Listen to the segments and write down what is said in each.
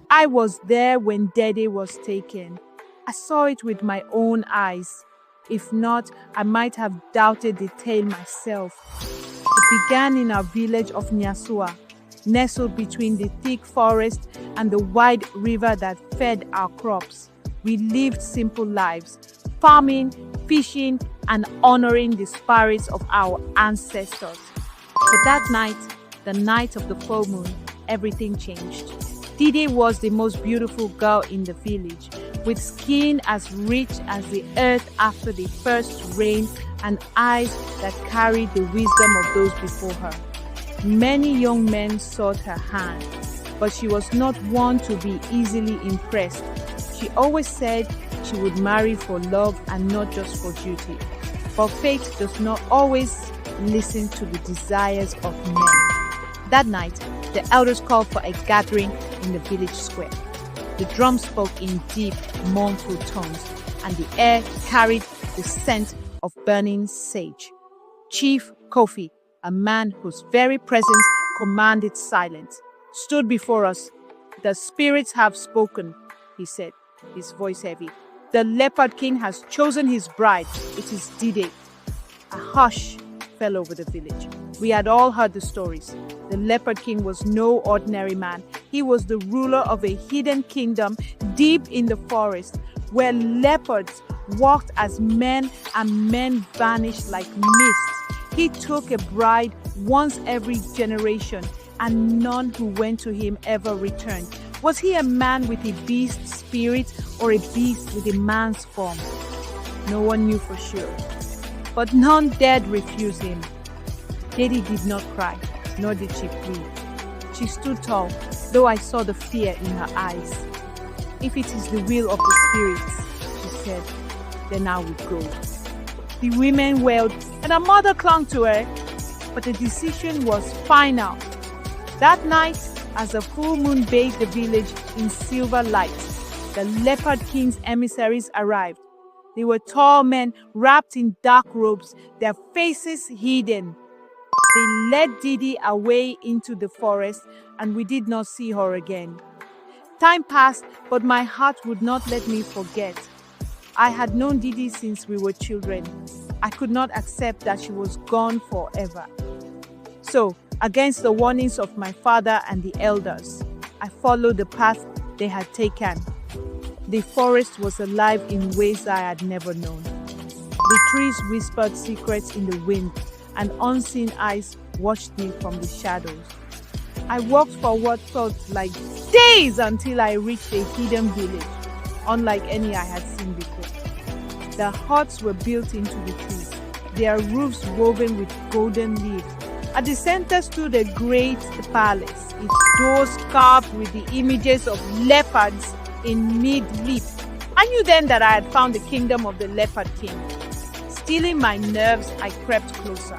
I was there when Dede was taken. I saw it with my own eyes. If not, I might have doubted the tale myself. It began in our village of Nyasua, nestled between the thick forest and the wide river that fed our crops. We lived simple lives, farming, fishing, and honoring the spirits of our ancestors. But that night, the night of the full moon, everything changed. Dede was the most beautiful girl in the village, with skin as rich as the earth after the first rain and eyes that carried the wisdom of those before her. Many young men sought her hand, but she was not one to be easily impressed. She always said she would marry for love and not just for duty. But fate does not always listen to the desires of men. That night, the elders called for a gathering in the village square. The drums spoke in deep, mournful tones, and the air carried the scent of burning sage. Chief Kofi, a man whose very presence commanded silence, stood before us. "The spirits have spoken," he said, his voice heavy. "The Leopard King has chosen his bride. It is Dede." A hush fell over the village. We had all heard the stories. The Leopard King was no ordinary man. He was the ruler of a hidden kingdom deep in the forest, where leopards walked as men and men vanished like mist. He took a bride once every generation, and none who went to him ever returned. Was he a man with a beast spirit or a beast with a man's form? No one knew for sure. But none dared refuse him. Dede did not cry, nor did she plead. She stood tall, though I saw the fear in her eyes. "If it is the will of the spirits," she said, "then I will go." The women wailed, and her mother clung to her, but the decision was final. That night, as the full moon bathed the village in silver light, the Leopard King's emissaries arrived. They were tall men wrapped in dark robes, their faces hidden. They led Dede away into the forest, and we did not see her again. Time passed, but my heart would not let me forget. I had known Dede since we were children. I could not accept that she was gone forever. So, against the warnings of my father and the elders, I followed the path they had taken. The forest was alive in ways I had never known. The trees whispered secrets in the wind, and unseen eyes watched me from the shadows. I walked for what felt like days until I reached a hidden village, unlike any I had seen before. The huts were built into the trees, their roofs woven with golden leaves. At the center stood a great palace, its doors carved with the images of leopards in mid-leap. I knew then that I had found the kingdom of the Leopard King. Steeling my nerves, I crept closer.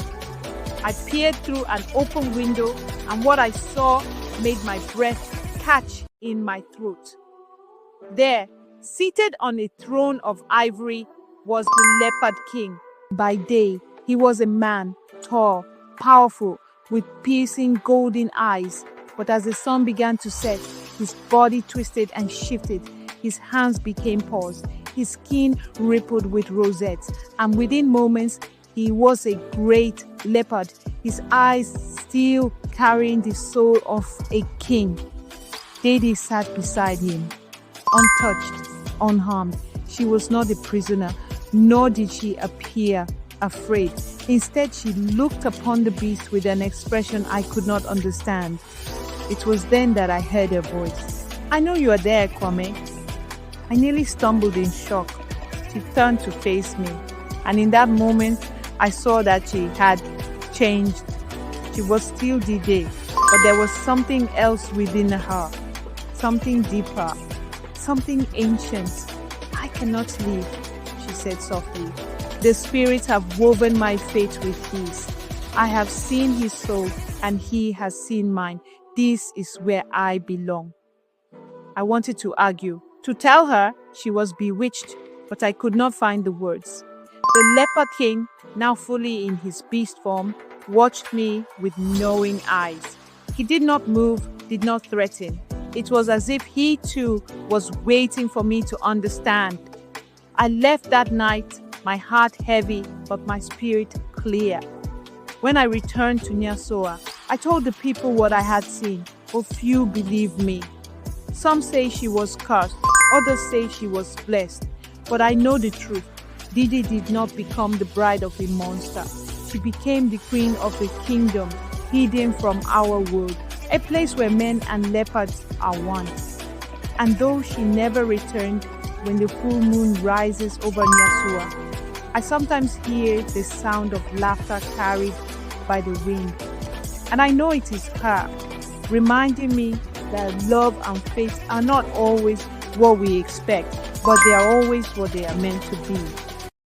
I peered through an open window, and what I saw made my breath catch in my throat. There, seated on a throne of ivory, was the Leopard King. By day, he was a man, tall, powerful, with piercing golden eyes. But as the sun began to set, his body twisted and shifted. His hands became paws. His skin rippled with rosettes. And within moments, he was a great leopard, his eyes still carrying the soul of a king. Dede sat beside him, untouched, unharmed. She was not a prisoner, nor did she appear afraid. Instead, she looked upon the beast with an expression I could not understand. It was then that I heard her voice. "I know you are there, Kwame." I nearly stumbled in shock. She turned to face me, and in that moment, I saw that she had changed. She was still Dede, but there was something else within her, something deeper, something ancient. "I cannot leave," she said softly. "The spirits have woven my fate with his. I have seen his soul, and he has seen mine. This is where I belong." I wanted to argue, to tell her she was bewitched, but I could not find the words. The Leopard King, now fully in his beast form, watched me with knowing eyes. He did not move, did not threaten. It was as if he too was waiting for me to understand. I left that night, my heart heavy, but my spirit clear. When I returned to Nyasoa, I told the people what I had seen, but few believed me. Some say she was cursed, others say she was blessed. But I know the truth. Dede did not become the bride of a monster. She became the queen of a kingdom hidden from our world, a place where men and leopards are one. And though she never returned, when the full moon rises over Nyasoa, I sometimes hear the sound of laughter carried by the wind. And I know it is her, reminding me that love and faith are not always what we expect, but they are always what they are meant to be.